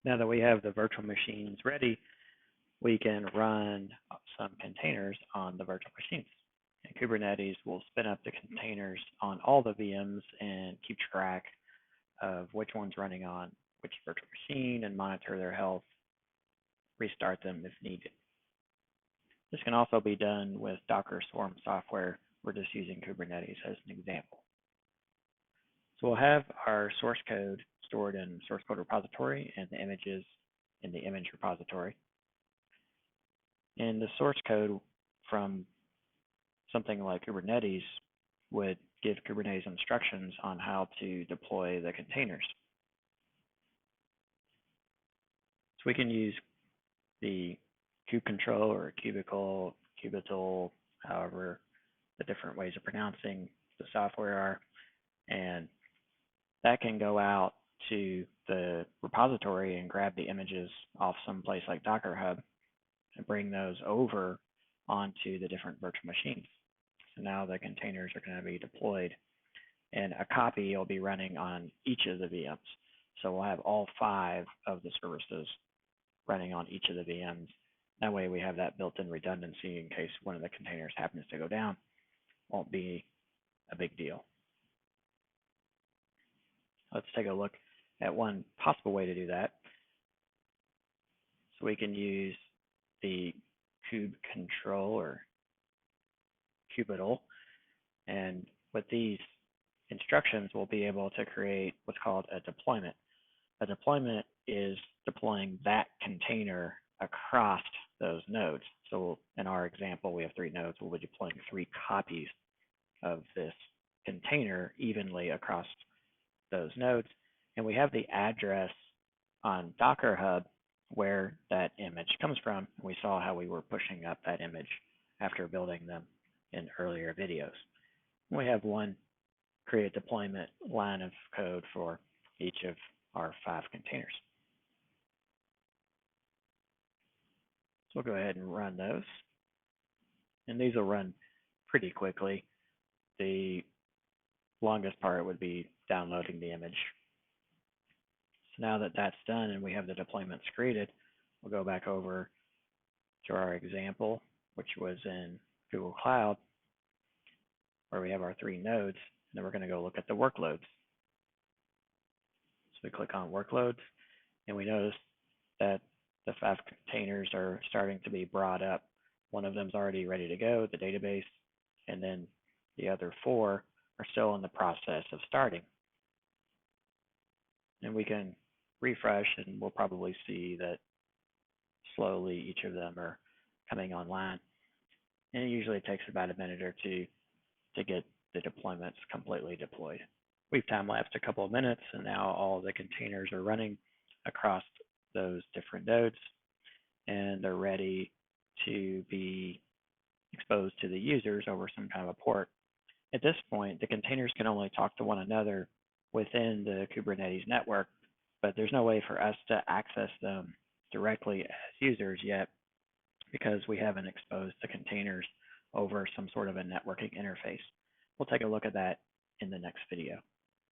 Now that we have the virtual machines ready, we can run some containers on the virtual machines. And Kubernetes will spin up the containers on all the VMs and keep track of which one's running on which virtual machine and monitor their health, restart them if needed. This can also be done with Docker Swarm software. We're just using Kubernetes as an example. So we'll have our source code stored in source code repository and the images in the image repository. And the source code from something like Kubernetes would give Kubernetes instructions on how to deploy the containers. So we can use the kubectl or kubital, however the different ways of pronouncing the software are, and that can go out to the repository and grab the images off some place like Docker Hub and bring those over onto the different virtual machines. So now the containers are going to be deployed, and a copy will be running on each of the VMs. So we'll have all 5 of the services running on each of the VMs. That way we have that built-in redundancy in case one of the containers happens to go down. Won't be a big deal. Let's take a look at one possible way to do that. So we can use the kubectl or kubital, and with these instructions, we'll be able to create what's called a deployment. A deployment is deploying that container across those nodes. So in our example, we have 3 nodes. We'll be deploying 3 copies of this container evenly across those nodes. And we have the address on Docker Hub where that image comes from. We saw how we were pushing up that image after building them in earlier videos. We have one create deployment line of code for each of our 5 containers. So we'll go ahead and run those. And these will run pretty quickly. The longest part would be downloading the image. So now that that's done and we have the deployments created, we'll go back over to our example, which was in Google Cloud, where we have our 3 nodes, and then we're going to go look at the workloads. So we click on workloads, and we notice that the 5 containers are starting to be brought up. One of them is already ready to go, the database, and then the other 4 are still in the process of starting. And we can refresh, and we'll probably see that slowly each of them are coming online. And it usually takes about a minute or 2 to get the deployments completely deployed. We've time-lapsed a couple of minutes, and now all the containers are running across those different nodes, and they're ready to be exposed to the users over some kind of a port. At this point, the containers can only talk to one another within the Kubernetes network, but there's no way for us to access them directly as users yet because we haven't exposed the containers over some sort of a networking interface. We'll take a look at that in the next video.